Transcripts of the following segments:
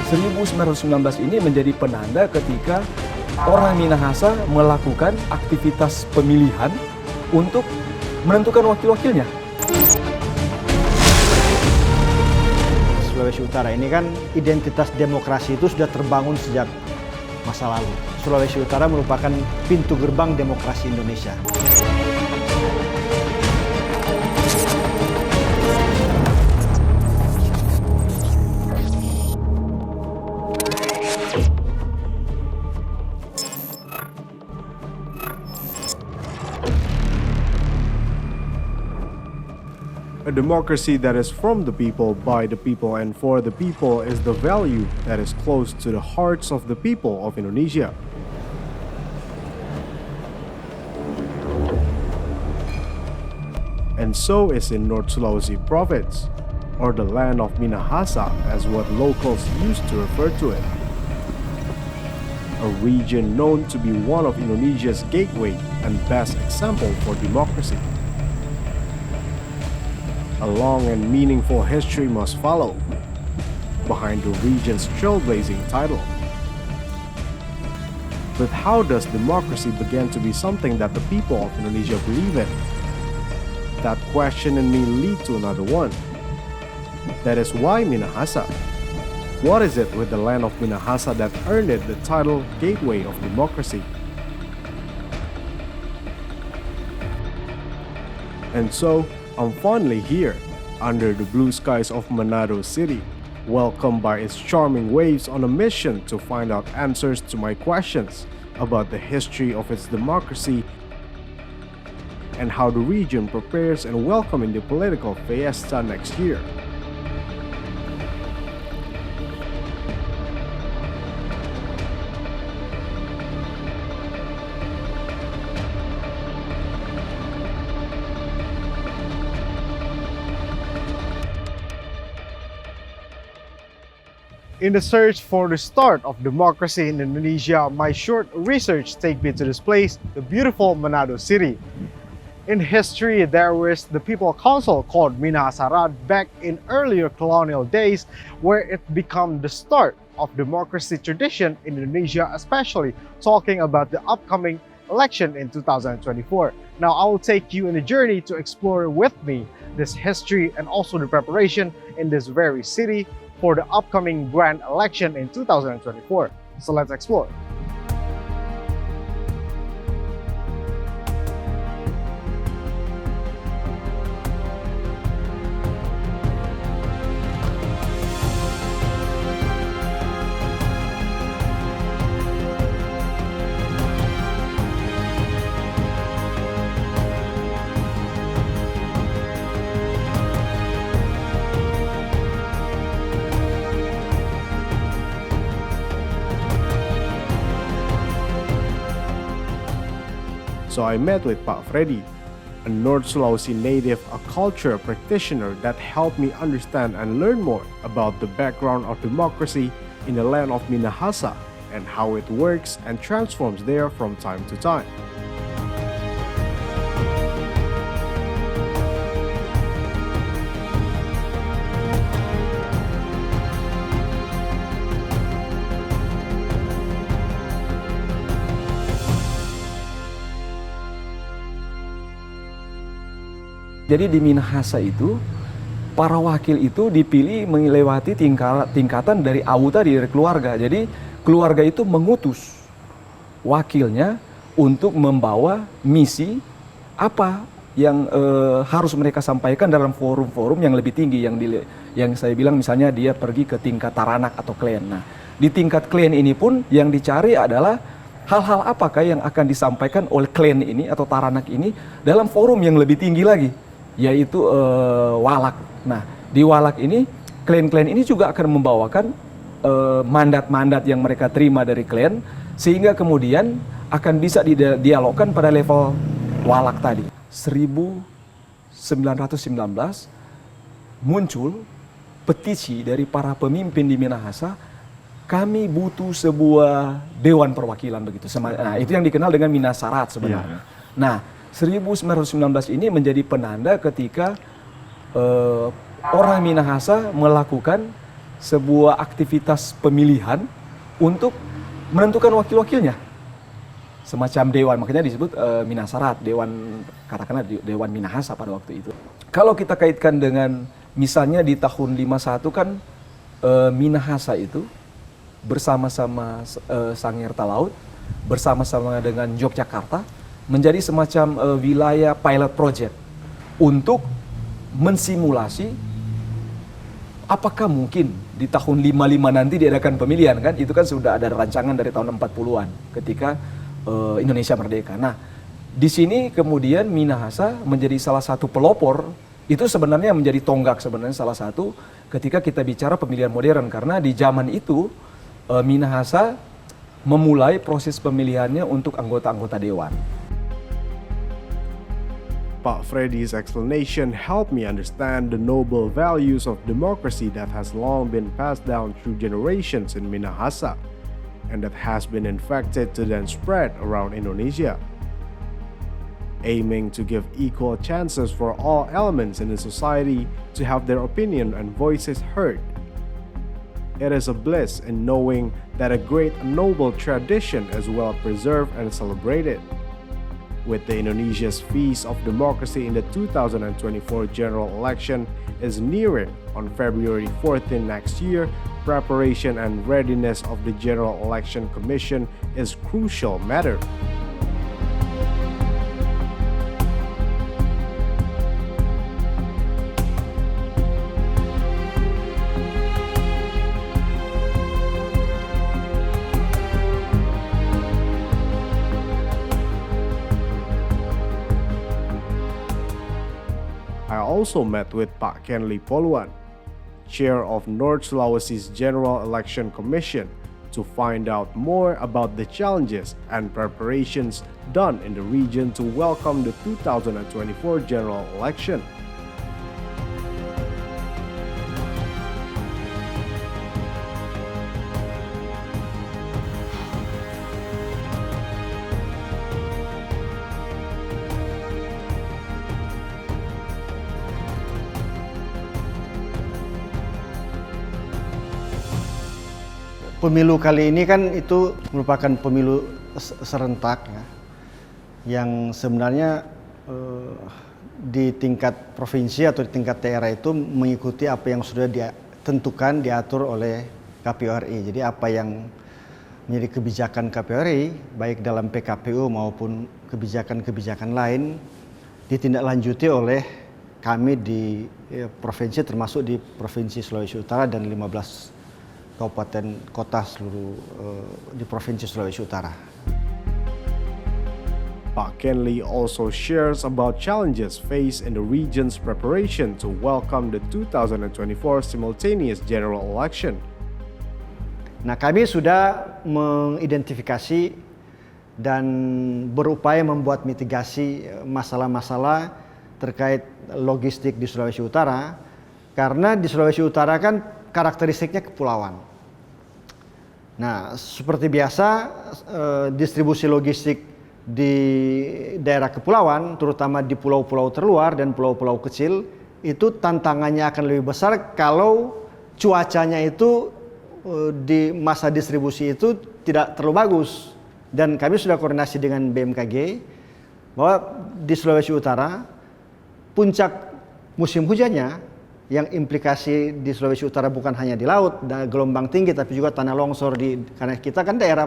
1919 ini menjadi penanda ketika orang Minahasa melakukan aktivitas pemilihan untuk menentukan wakil-wakilnya. Sulawesi Utara ini kan identitas demokrasi itu sudah terbangun sejak masa lalu. Sulawesi Utara merupakan pintu gerbang demokrasi Indonesia. A democracy that is from the people, by the people, and for the people is the value that is close to the hearts of the people of Indonesia. And so is in North Sulawesi province, or the land of Minahasa as what locals used to refer to it. A region known to be one of Indonesia's gateway and best example for democracy. A long and meaningful history must follow behind the region's trailblazing title. But how does democracy begin to be something that the people of Indonesia believe in? That question in me lead to another one. That is why Minahasa. What is it with the land of Minahasa that earned it the title Gateway of Democracy? And so, I'm finally here, under the blue skies of Manado City, welcomed by its charming waves on a mission to find out answers to my questions about the history of its democracy and how the region prepares and welcoming the political fiesta next year. In the search for the start of democracy in Indonesia, my short research takes me to this place, the beautiful Manado City. In history, there was the People Council called Minahasa back in earlier colonial days, where it became the start of democracy tradition in Indonesia, especially talking about the upcoming election in 2024. Now, I will take you on a journey to explore with me this history and also the preparation in this very city for the upcoming grand election in 2024. So let's explore. So I met with Pak Freddy, a North Sulawesi native, a culture practitioner that helped me understand and learn more about the background of democracy in the land of Minahasa and how it works and transforms there from time to time. Jadi di Minahasa itu, para wakil itu dipilih melewati tingkatan dari AU tadi, dari keluarga. Jadi keluarga itu mengutus wakilnya untuk membawa misi apa yang harus mereka sampaikan dalam forum-forum yang lebih tinggi, yang saya bilang misalnya dia pergi ke tingkat taranak atau klan. Nah, di tingkat klan ini pun yang dicari adalah hal-hal apakah yang akan disampaikan oleh klan ini atau taranak ini dalam forum yang lebih tinggi lagi, yaitu walak. Nah, di walak ini, klan-klan ini juga akan membawakan mandat-mandat yang mereka terima dari klan, sehingga kemudian akan bisa didialogkan pada level walak tadi. 1919 muncul petisi dari para pemimpin di Minahasa, kami butuh sebuah dewan perwakilan begitu. Nah, itu yang dikenal dengan Minasarat sebenarnya. Nah, 1919 ini menjadi penanda ketika orang Minahasa melakukan sebuah aktivitas pemilihan untuk menentukan wakil-wakilnya. Semacam dewan, makanya disebut Minasarat, dewan, katakanlah dewan Minahasa pada waktu itu. Kalau kita kaitkan dengan misalnya di tahun 51 kan Minahasa itu bersama-sama Sangirta Laut, bersama-sama dengan Yogyakarta menjadi semacam wilayah pilot project untuk mensimulasi apakah mungkin di tahun 55 nanti diadakan pemilihan, kan? Itu kan sudah ada rancangan dari tahun 40-an ketika Indonesia merdeka. Nah, di sini kemudian Minahasa menjadi salah satu pelopor, itu sebenarnya menjadi tonggak sebenarnya salah satu ketika kita bicara pemilihan modern, karena di zaman itu Minahasa memulai proses pemilihannya untuk anggota-anggota dewan. Pak Freddy's explanation helped me understand the noble values of democracy that has long been passed down through generations in Minahasa, and that has been infected to then spread around Indonesia, aiming to give equal chances for all elements in the society to have their opinion and voices heard. It is a bliss in knowing that a great and noble tradition is well preserved and celebrated. With the Indonesia's Feast of Democracy in the 2024 general election is nearing on February 14 next year, preparation and readiness of the General Election Commission is crucial matter. I also met with Pak Kenli Poluan, chair of North Sulawesi's General Election Commission, to find out more about the challenges and preparations done in the region to welcome the 2024 general election. Pemilu kali ini kan itu merupakan pemilu serentak ya, yang sebenarnya di tingkat provinsi atau di tingkat daerah itu mengikuti apa yang sudah ditentukan, diatur oleh KPU RI. Jadi apa yang menjadi kebijakan KPU RI, baik dalam PKPU maupun kebijakan-kebijakan lain, ditindaklanjuti oleh kami di provinsi, termasuk di Provinsi Sulawesi Utara dan 15 kabupaten kota seluruh di Provinsi Sulawesi Utara. Pak Kenli also shares about challenges faced in the region's preparation to welcome the 2024 simultaneous general election. Nah, kami sudah mengidentifikasi dan berupaya membuat mitigasi masalah-masalah terkait logistik di Sulawesi Utara, karena di Sulawesi Utara kan karakteristiknya kepulauan. Nah, seperti biasa distribusi logistik di daerah kepulauan, terutama di pulau-pulau terluar dan pulau-pulau kecil, itu tantangannya akan lebih besar kalau cuacanya itu di masa distribusi itu tidak terlalu bagus. Dan kami sudah koordinasi dengan BMKG bahwa di Sulawesi Utara puncak musim hujannya, yang implikasi di Sulawesi Utara bukan hanya di laut dan gelombang tinggi, tapi juga tanah longsor karena kita kan daerah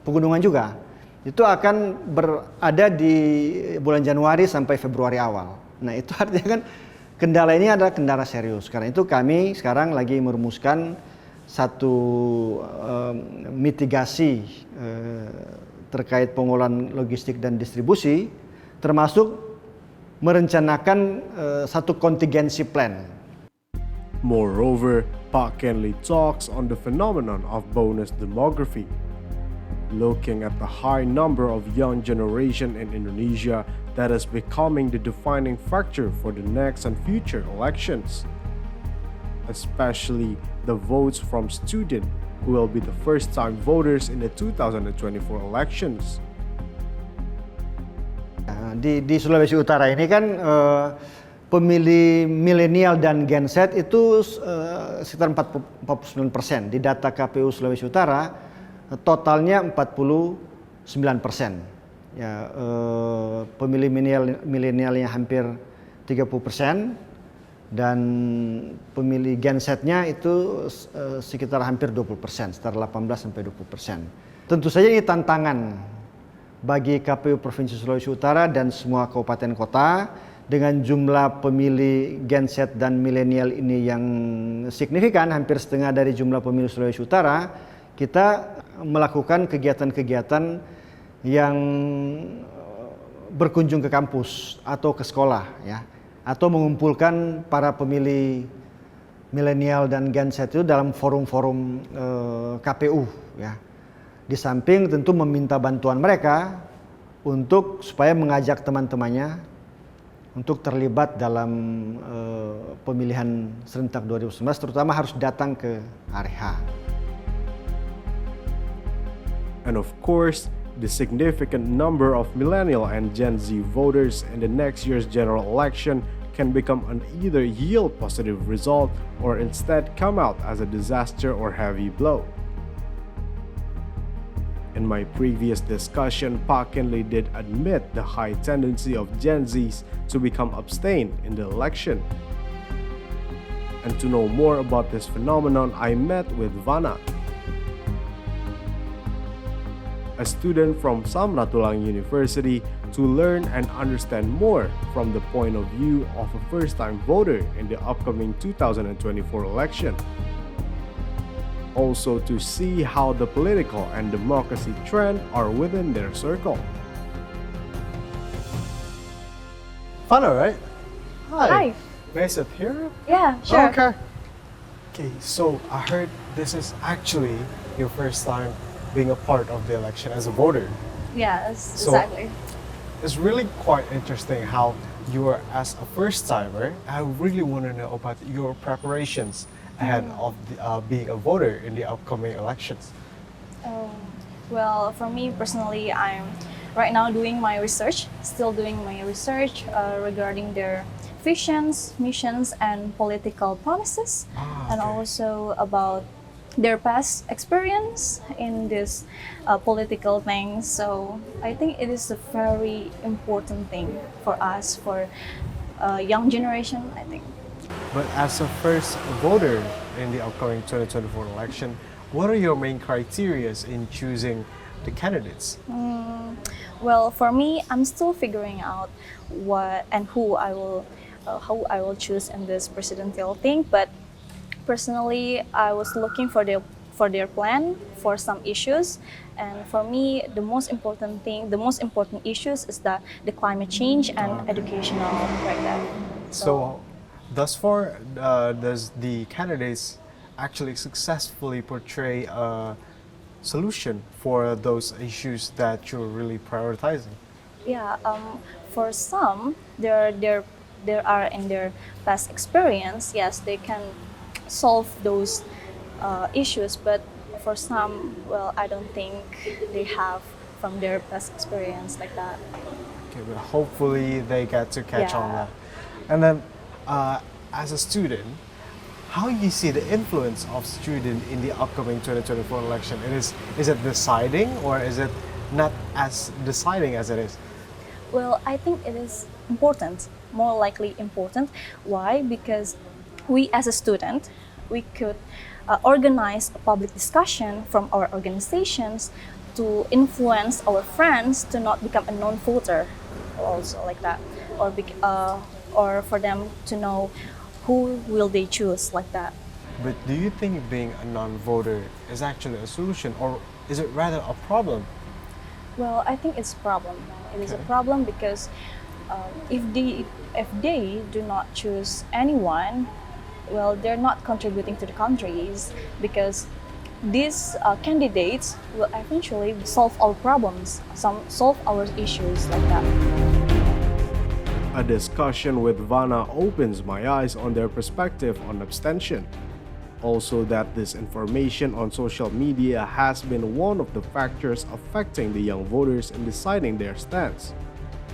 pegunungan juga. Itu akan berada di bulan Januari sampai Februari awal. Nah, itu artinya kan kendala ini adalah kendala serius. Karena itu kami sekarang lagi merumuskan satu mitigasi terkait pengolahan logistik dan distribusi, termasuk merencanakan satu contingency plan. Moreover, Pak Kenli talks on the phenomenon of bonus demography, looking at the high number of young generation in Indonesia that is becoming the defining factor for the next and future elections, especially the votes from students who will be the first-time voters in the 2024 elections. Di Sulawesi Utara ini kan pemilih milenial dan Gen Z itu sekitar 49%. Di data KPU Sulawesi Utara totalnya 49%. Ya, pemilih milenialnya hampir 30% dan pemilih Gen Z-nya itu sekitar hampir 20%, sekitar 18 sampai 20%. Tentu saja ini tantangan bagi KPU Provinsi Sulawesi Utara dan semua kabupaten kota. Dengan jumlah pemilih Gen Z dan milenial ini yang signifikan, hampir setengah dari jumlah pemilih Sulawesi Utara, kita melakukan kegiatan-kegiatan yang berkunjung ke kampus atau ke sekolah, ya, atau mengumpulkan para pemilih milenial dan Gen Z itu dalam forum-forum KPU, ya. Di samping tentu meminta bantuan mereka untuk supaya mengajak teman-temannya untuk terlibat dalam pemilihan serentak 2019, terutama harus datang ke hari H. And of course, the significant number of millennial and Gen Z voters in the next year's general election can become an either yield positive result or instead come out as a disaster or heavy blow. In my previous discussion, Pak Kinley did admit the high tendency of Gen Zs to become abstain in the election. And to know more about this phenomenon, I met with Vana, a student from Samratulangi University, to learn and understand more from the point of view of a first-time voter in the upcoming 2024 election. Also to see how the political and democracy trend are within their circle. Fana, right? Hi. May I sit here? Yeah, sure. Okay, so I heard this is actually your first time being a part of the election as a voter. Yes, So- exactly. It's really quite interesting how you are as a first timer. I really want to know about your preparations ahead of being a voter in the upcoming elections. Well, for me personally, I'm right now doing my research, still doing my research regarding their visions, missions, and political promises, and okay. also about their past experience in this political things. So I think it is a very important thing for us, for young generation, I think. But as a first voter in the upcoming 2024 election, what are your main criteria in choosing the candidates? Well, for me, I'm still figuring out what and who how I will choose in this presidential thing. But personally, I was looking for their plan for some issues, and for me, the most important issues is the climate change and educational like that. So, thus far, does the candidates actually successfully portray a solution for those issues that you're really prioritizing? Yeah, for some, there are in their past experience, yes, they can solve those issues, but for some, well, I don't think they have from their past experience like that. Okay, but hopefully they get to catch on Yeah. that. And then, as a student, how you see the influence of student in the upcoming 2024 election? Is it deciding or is it not as deciding as it is? Well, I think it is important, more likely important. Why? Because we as a student, we could organize a public discussion from our organizations to influence our friends to not become a non-voter, also like that, or for them to know who will they choose like that. But do you think being a non-voter is actually a solution, or is it rather a problem? Well, I think it's a problem. It is a Okay. problem because if they do not choose anyone, well, they're not contributing to the countries, because these candidates will eventually solve our problems, solve our issues like that. A discussion with Vana opens my eyes on their perspective on abstention. Also, that disinformation on social media has been one of the factors affecting the young voters in deciding their stance.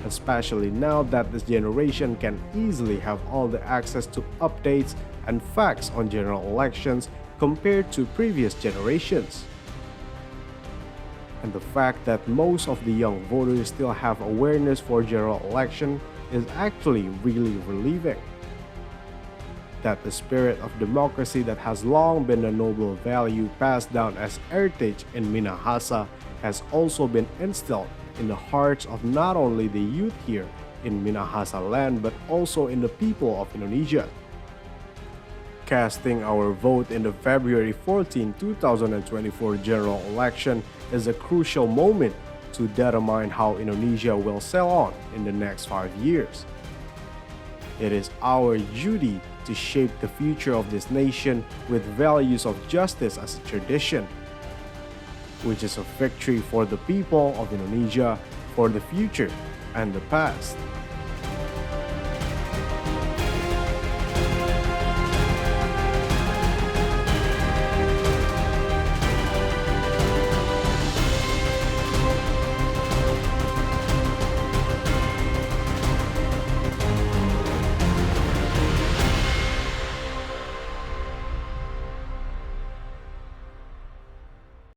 especially now that this generation can easily have all the access to updates and facts on general elections compared to previous generations. And the fact that most of the young voters still have awareness for general election is actually really relieving. That the spirit of democracy that has long been a noble value passed down as heritage in Minahasa has also been instilled in the hearts of not only the youth here in Minahasa land but also in the people of Indonesia. Casting our vote in the February 14, 2024 general election is a crucial moment to determine how Indonesia will sail on in the next 5 years. It is our duty to shape the future of this nation with values of justice as a tradition, which is a victory for the people of Indonesia, for the future and the past.